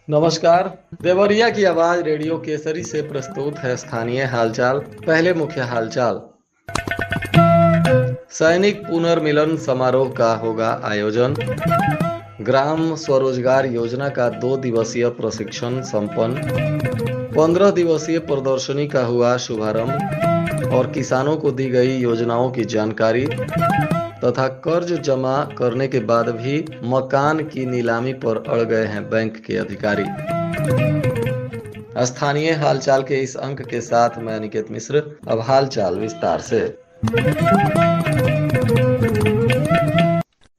नमस्कार। देवरिया की आवाज रेडियो केसरी से प्रस्तुत है स्थानीय हालचाल। पहले मुख्य हालचाल। सैनिक पुनर्मिलन समारोह का होगा आयोजन। ग्राम स्वरोजगार योजना का 2 दिवसीय प्रशिक्षण संपन्न। 15 दिवसीय प्रदर्शनी का हुआ शुभारंभ और किसानों को दी गई योजनाओं की जानकारी तथा कर्ज जमा करने के बाद भी मकान की नीलामी पर अड़ गए हैं बैंक के अधिकारी। स्थानीय हालचाल के इस अंक के साथ मैं अनिकेत मिश्र। अब हालचाल विस्तार से।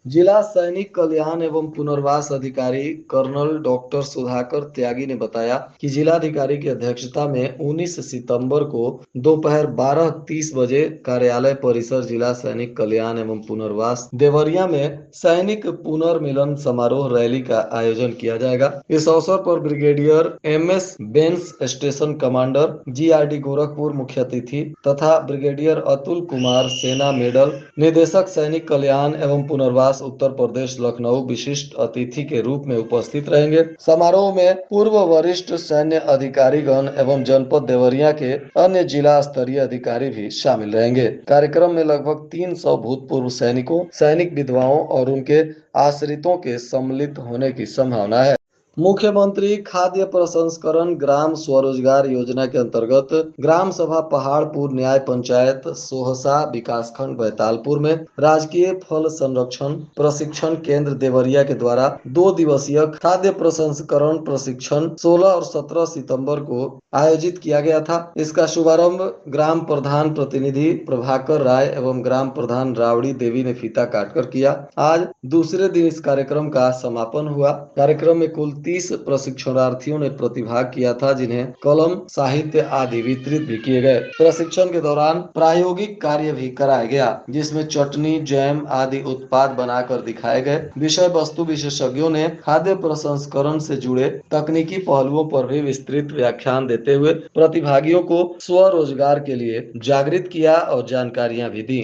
जिला सैनिक कल्याण एवं पुनर्वास अधिकारी कर्नल डॉक्टर सुधाकर त्यागी ने बताया कि जिलाधिकारी की अध्यक्षता में 19 सितंबर को दोपहर 12:30 बजे कार्यालय परिसर जिला सैनिक कल्याण एवं पुनर्वास देवरिया में सैनिक पुनर्मिलन समारोह रैली का आयोजन किया जाएगा। इस अवसर पर ब्रिगेडियर MS बेंस स्टेशन कमांडर GRD गोरखपुर मुख्य अतिथि तथा ब्रिगेडियर अतुल कुमार सेना मेडल निदेशक सैनिक कल्याण एवं पुनर्वास उत्तर प्रदेश लखनऊ विशिष्ट अतिथि के रूप में उपस्थित रहेंगे। समारोह में पूर्व वरिष्ठ सैन्य अधिकारीगण एवं जनपद देवरिया के अन्य जिला स्तरीय अधिकारी भी शामिल रहेंगे। कार्यक्रम में लगभग 300 भूतपूर्व सैनिकों, सैनिक विधवाओं और उनके आश्रितों के सम्मिलित होने की संभावना है। मुख्यमंत्री खाद्य प्रसंस्करण ग्राम स्वरोजगार योजना के अंतर्गत ग्राम सभा पहाड़पुर न्याय पंचायत सोहसा विकासखंड बैतालपुर में राजकीय फल संरक्षण प्रशिक्षण केंद्र देवरिया के द्वारा 2 दिवसीय खाद्य प्रसंस्करण प्रशिक्षण 16 और 17 सितंबर को आयोजित किया गया था। इसका शुभारंभ ग्राम प्रधान प्रतिनिधि प्रभाकर राय एवं ग्राम प्रधान रावड़ी देवी ने फीता काटकर किया। आज दूसरे दिन इस कार्यक्रम का समापन हुआ। कार्यक्रम में कुल 30 प्रशिक्षणार्थियों ने प्रतिभाग किया था, जिन्हें कलम, साहित्य आदि वितरित भी किए गए। प्रशिक्षण के दौरान प्रायोगिक कार्य भी कराया गया, जिसमें चटनी, जैम आदि उत्पाद बनाकर दिखाए गए। विषय वस्तु विशेषज्ञों ने खाद्य प्रसंस्करण से जुड़े तकनीकी पहलुओं पर भी विस्तृत व्याख्यान देते हुए प्रतिभागियों को स्वरोजगार के लिए जागृत किया और जानकारियां भी दी।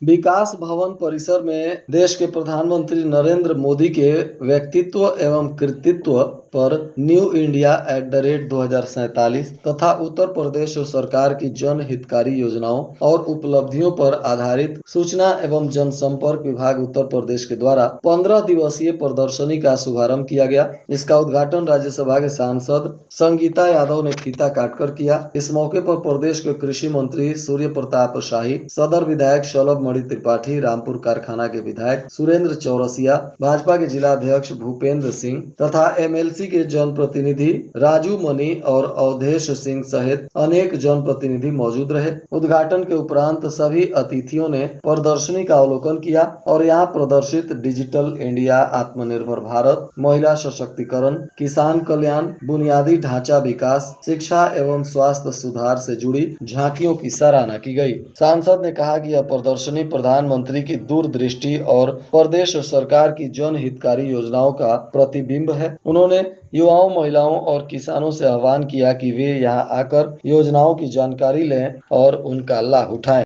विकास भवन परिसर में देश के प्रधानमंत्री नरेंद्र मोदी के व्यक्तित्व एवं कृतित्व पर न्यू इंडिया @2047 तथा उत्तर प्रदेश सरकार की जन हितकारी योजनाओं और उपलब्धियों पर आधारित सूचना एवं जनसंपर्क विभाग उत्तर प्रदेश के द्वारा 15 दिवसीय प्रदर्शनी का शुभारंभ किया गया। इसका उद्घाटन राज्यसभा के सांसद संगीता यादव ने फीता काटकर किया। इस मौके पर प्रदेश के कृषि मंत्री सूर्य प्रताप शाही, सदर विधायक शलभ मणि त्रिपाठी, रामपुर कारखाना के विधायक सुरेंद्र चौरसिया, भाजपा के जिला अध्यक्ष भूपेंद्र सिंह तथा MLC के जनप्रतिनिधि राजू मनी और अवधेश सिंह सहित अनेक जनप्रतिनिधि मौजूद रहे। उद्घाटन के उपरांत सभी अतिथियों ने प्रदर्शनी का अवलोकन किया और यहाँ प्रदर्शित डिजिटल इंडिया, आत्मनिर्भर भारत, महिला सशक्तिकरण, किसान कल्याण, बुनियादी ढांचा विकास, शिक्षा एवं स्वास्थ्य सुधार से जुड़ी झांकियों की सराहना की गई। सांसद ने कहा कि यह प्रदर्शनी प्रधानमंत्री की दूरदृष्टि और प्रदेश सरकार की जन हितकारी योजनाओं का प्रतिबिंब है। उन्होंने युवाओं, महिलाओं और किसानों से आह्वान किया कि वे यहां आकर योजनाओं की जानकारी लें और उनका लाभ उठाएं।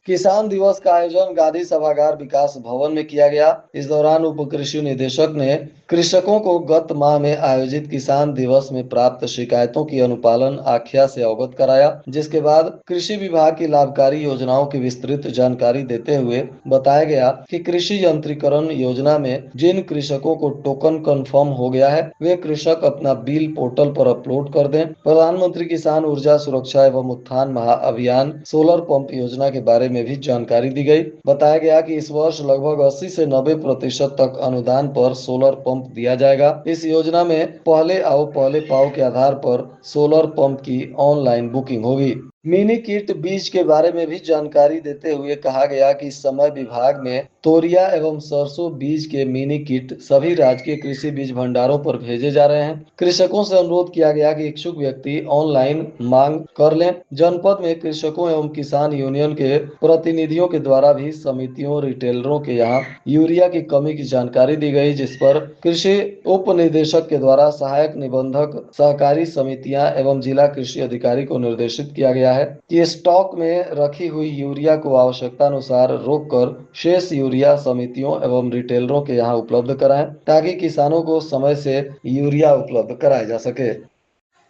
किसान दिवस का आयोजन गांधी सभागार विकास भवन में किया गया। इस दौरान उप कृषि निदेशक ने कृषकों को गत माह में आयोजित किसान दिवस में प्राप्त शिकायतों की अनुपालन आख्या से अवगत कराया, जिसके बाद कृषि विभाग की लाभकारी योजनाओं की विस्तृत जानकारी देते हुए बताया गया कि कृषि यंत्रीकरण योजना में जिन कृषकों को टोकन कंफर्म हो गया है, वे कृषक अपना बिल पोर्टल पर अपलोड कर दें। प्रधानमंत्री किसान ऊर्जा सुरक्षा एवं उत्थान महाअभियान सोलर पंप योजना के बारे में भी जानकारी दी गई। बताया गया कि इस वर्ष लगभग 80 से 90% तक अनुदान पर सोलर पंप दिया जाएगा। इस योजना में पहले आओ पहले पाओ के आधार पर सोलर पंप की ऑनलाइन बुकिंग होगी। मिनी किट बीज के बारे में भी जानकारी देते हुए कहा गया कि इस समय विभाग में तोरिया एवं सरसों बीज के मिनी किट सभी राजकीय कृषि बीज भंडारों पर भेजे जा रहे हैं। कृषकों से अनुरोध किया गया कि इच्छुक व्यक्ति ऑनलाइन मांग कर लें। जनपद में कृषकों एवं किसान यूनियन के प्रतिनिधियों के द्वारा भी समितियों, रिटेलरों के यहाँ यूरिया की कमी की जानकारी दी गई, जिस पर कृषि उप निदेशक के द्वारा सहायक निबंधक, सहकारी समितियां एवं जिला कृषि अधिकारी को निर्देशित किया गया है है कि स्टॉक में रखी हुई यूरिया को आवश्यकता अनुसार रोककर शेष यूरिया समितियों एवं रिटेलरों के यहाँ उपलब्ध कराएं, ताकि किसानों को समय से यूरिया उपलब्ध कराया जा सके।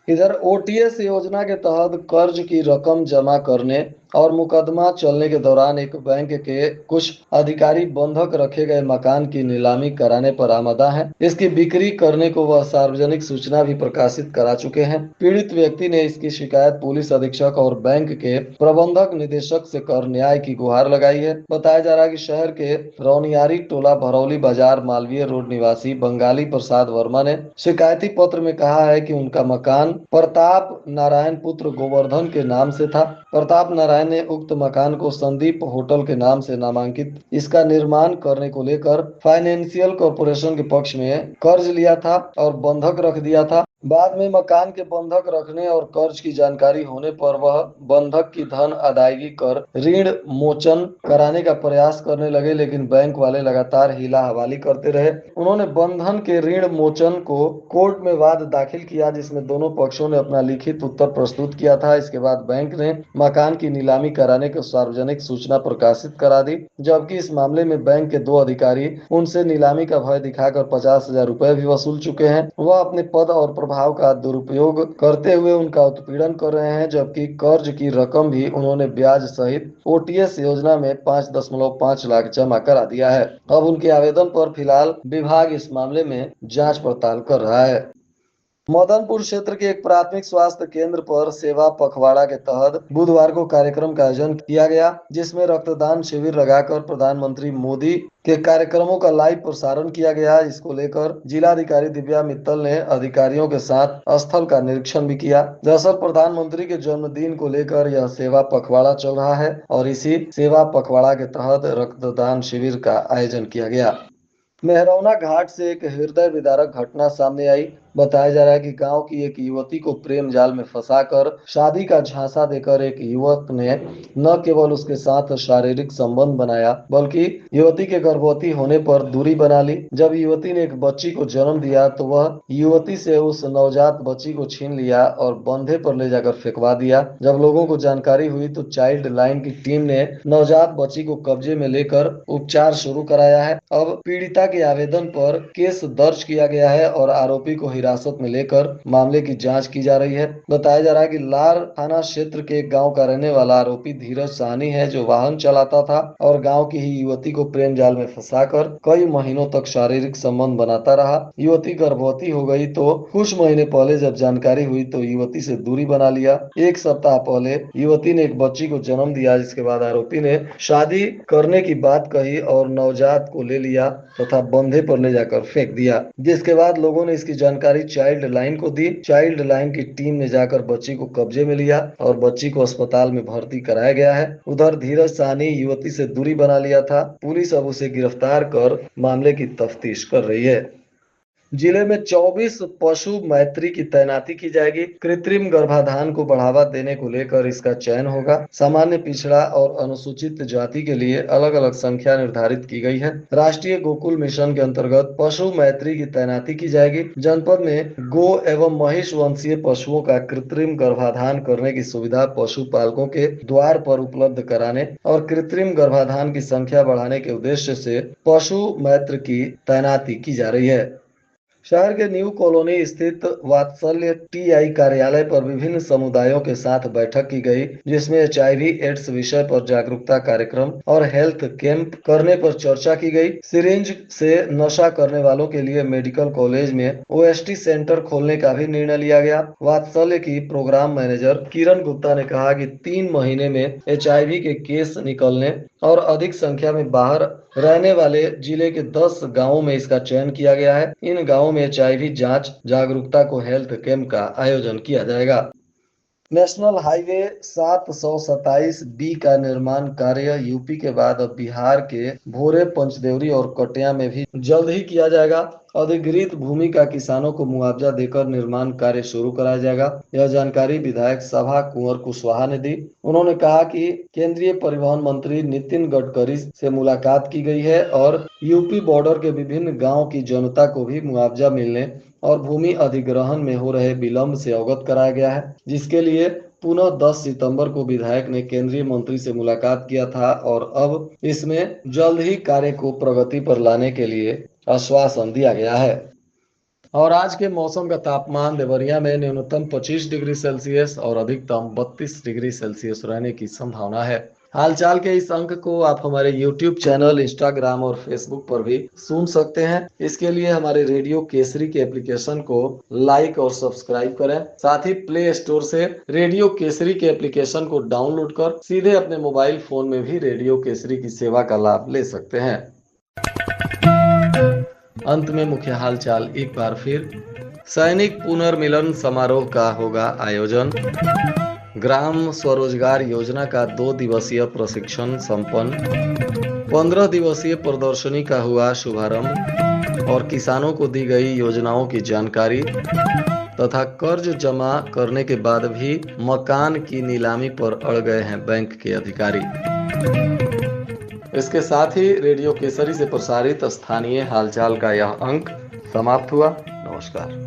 इधर ओटीएस योजना के तहत कर्ज की रकम जमा करने और मुकदमा चलने के दौरान एक बैंक के कुछ अधिकारी बंधक रखे गए मकान की नीलामी कराने पर आमदा हैं। इसकी बिक्री करने को वह सार्वजनिक सूचना भी प्रकाशित करा चुके हैं। पीड़ित व्यक्ति ने इसकी शिकायत पुलिस अधीक्षक और बैंक के प्रबंधक निदेशक से कर न्याय की गुहार लगाई है। बताया जा रहा है कि शहर के रौनियारी टोला भरौली बाजार मालवीय रोड निवासी बंगाली प्रसाद वर्मा ने शिकायती पत्र में कहा है कि उनका मकान प्रताप नारायण पुत्र गोवर्धन के नाम से था। प्रताप नारायण ने उक्त मकान को संदीप होटल के नाम से नामांकित इसका निर्माण करने को लेकर फाइनेंशियल कॉरपोरेशन के पक्ष में कर्ज लिया था और बंधक रख दिया था। बाद में मकान के बंधक रखने और कर्ज की जानकारी होने पर वह बंधक की धन अदायगी कर ऋण मोचन कराने का प्रयास करने लगे, लेकिन बैंक वाले लगातार हीला हवाली करते रहे। उन्होंने बंधन के ऋण मोचन को कोर्ट में वाद दाखिल किया, जिसमें दोनों पक्षों ने अपना लिखित उत्तर प्रस्तुत किया था। इसके बाद बैंक ने मकान की नीलामी कराने की सार्वजनिक सूचना प्रकाशित करा दी, जबकि इस मामले में बैंक के 2 अधिकारी उनसे नीलामी का भय दिखाकर 50,000 रुपए भी वसूल चुके हैं। वह अपने पद और प्रभाव का दुरुपयोग करते हुए उनका उत्पीड़न कर रहे हैं, जबकि कर्ज की रकम भी उन्होंने ब्याज सहित ओटीएस योजना में 5.5 लाख जमा करा दिया है। अब उनके आवेदन पर फिलहाल विभाग इस मामले में जांच पड़ताल कर रहा है। मदनपुर क्षेत्र के एक प्राथमिक स्वास्थ्य केंद्र पर सेवा पखवाड़ा के तहत बुधवार को कार्यक्रम का आयोजन किया गया, जिसमें रक्तदान शिविर लगाकर प्रधानमंत्री मोदी के कार्यक्रमों का लाइव प्रसारण किया गया। इसको लेकर जिलाधिकारी दिव्या मित्तल ने अधिकारियों के साथ स्थल का निरीक्षण भी किया। दरअसल प्रधानमंत्री के जन्मदिन को लेकर यह सेवा पखवाड़ा चल रहा है और इसी सेवा पखवाड़ा के तहत रक्तदान शिविर का आयोजन किया गया। मेहरौना घाट से एक हृदय विदारक घटना सामने आई। बताया जा रहा है कि गांव की एक युवती को प्रेम जाल में फंसाकर शादी का झांसा देकर एक युवक ने न केवल उसके साथ शारीरिक संबंध बनाया, बल्कि युवती के गर्भवती होने पर दूरी बना ली। जब युवती ने एक बच्ची को जन्म दिया तो वह युवती से उस नवजात बच्ची को छीन लिया और बंधे पर ले जाकर फेंकवा दिया। जब लोगों को जानकारी हुई तो चाइल्ड लाइन की टीम ने नवजात बच्ची को कब्जे में लेकर उपचार शुरू कराया है। अब पीड़िता के आवेदन पर केस दर्ज किया गया है और आरोपी को हिरासत में लेकर मामले की जांच की जा रही है। बताया जा रहा है कि लार थाना क्षेत्र के एक गांव का रहने वाला आरोपी धीरज साहनी है, जो वाहन चलाता था और गांव की ही युवती को प्रेम जाल में फंसाकर कई महीनों तक शारीरिक संबंध बनाता रहा। युवती गर्भवती हो गई तो कुछ महीने पहले जब जानकारी हुई तो युवती से दूरी बना लिया। एक सप्ताह पहले युवती ने एक बच्ची को जन्म दिया, जिसके बाद आरोपी ने शादी करने की बात कही और नवजात को ले लिया तथा बंधे पर ले जाकर फेंक दिया। जिसके बाद लोगों ने इसकी जानकारी चाइल्ड लाइन को दी। चाइल्ड लाइन की टीम ने जाकर बच्ची को कब्जे में लिया और बच्ची को अस्पताल में भर्ती कराया गया है। उधर धीरज साहनी युवती से दूरी बना लिया था। पुलिस अब उसे गिरफ्तार कर मामले की तफ्तीश कर रही है। जिले में 24 पशु मैत्री की तैनाती की जाएगी। कृत्रिम गर्भाधान को बढ़ावा देने को लेकर इसका चयन होगा। सामान्य, पिछड़ा और अनुसूचित जाति के लिए अलग अलग संख्या निर्धारित की गई है। राष्ट्रीय गोकुल मिशन के अंतर्गत पशु मैत्री की तैनाती की जाएगी। जनपद में गो एवं महिष वंशीय पशुओं का कृत्रिम गर्भाधान करने की सुविधा पशुपालकों के द्वार पर उपलब्ध कराने और कृत्रिम गर्भाधान की संख्या बढ़ाने के उद्देश्य से पशु मैत्र की तैनाती की जा रही है। शहर के न्यू कॉलोनी स्थित वात्सल्य टीआई कार्यालय पर विभिन्न समुदायों के साथ बैठक की गई, जिसमें एचआईवी एड्स विषय पर जागरूकता कार्यक्रम और हेल्थ कैंप करने पर चर्चा की गई। सिरिंज से नशा करने वालों के लिए मेडिकल कॉलेज में ओएसटी सेंटर खोलने का भी निर्णय लिया गया। वात्सल्य की प्रोग्राम मैनेजर किरण गुप्ता ने कहा कि 3 महीने में एचआईवी के केस निकलने और अधिक संख्या में बाहर रहने वाले जिले के 10 गांवों में इसका चयन किया गया है। इन गांवों में एचआईवी जांच जागरूकता को हेल्थ कैंप का आयोजन किया जाएगा। नेशनल हाईवे 727 बी का निर्माण कार्य यूपी के बाद अब बिहार के भोरे, पंचदेवरी और कटिया में भी जल्द ही किया जाएगा। अधिग्रहित भूमि का किसानों को मुआवजा देकर निर्माण कार्य शुरू कराया जाएगा। यह जानकारी विधायक सभा कुंवर कुशवाहा ने दी। उन्होंने कहा कि केंद्रीय परिवहन मंत्री नितिन गडकरी से मुलाकात की गई है और यूपी बॉर्डर के विभिन्न गाँव की जनता को भी मुआवजा मिलने और भूमि अधिग्रहण में हो रहे विलंब से अवगत कराया गया है, जिसके लिए पुनः 10 सितंबर को विधायक ने केंद्रीय मंत्री से मुलाकात किया था और अब इसमें जल्द ही कार्य को प्रगति पर लाने के लिए आश्वासन दिया गया है। और आज के मौसम का तापमान देवरिया में न्यूनतम 25 डिग्री सेल्सियस और अधिकतम 32 डिग्री सेल्सियस रहने की संभावना है। हालचाल के इस अंक को आप हमारे YouTube चैनल, इंस्टाग्राम और फेसबुक पर भी सुन सकते हैं। इसके लिए हमारे रेडियो केसरी के एप्लीकेशन को लाइक और सब्सक्राइब करें। साथ ही प्ले स्टोर से रेडियो केसरी के एप्लीकेशन को डाउनलोड कर सीधे अपने मोबाइल फोन में भी रेडियो केसरी की सेवा का लाभ ले सकते हैं। अंत में मुख्य हालचाल एक बार फिर। सैनिक पुनर्मिलन समारोह का होगा आयोजन। ग्राम स्वरोजगार योजना का 2 दिवसीय प्रशिक्षण संपन्न। 15 दिवसीय प्रदर्शनी का हुआ शुभारंभ और किसानों को दी गई योजनाओं की जानकारी तथा कर्ज जमा करने के बाद भी मकान की नीलामी पर अड़ गए हैं बैंक के अधिकारी। इसके साथ ही रेडियो केसरी से प्रसारित स्थानीय हालचाल का यह अंक समाप्त हुआ। नमस्कार।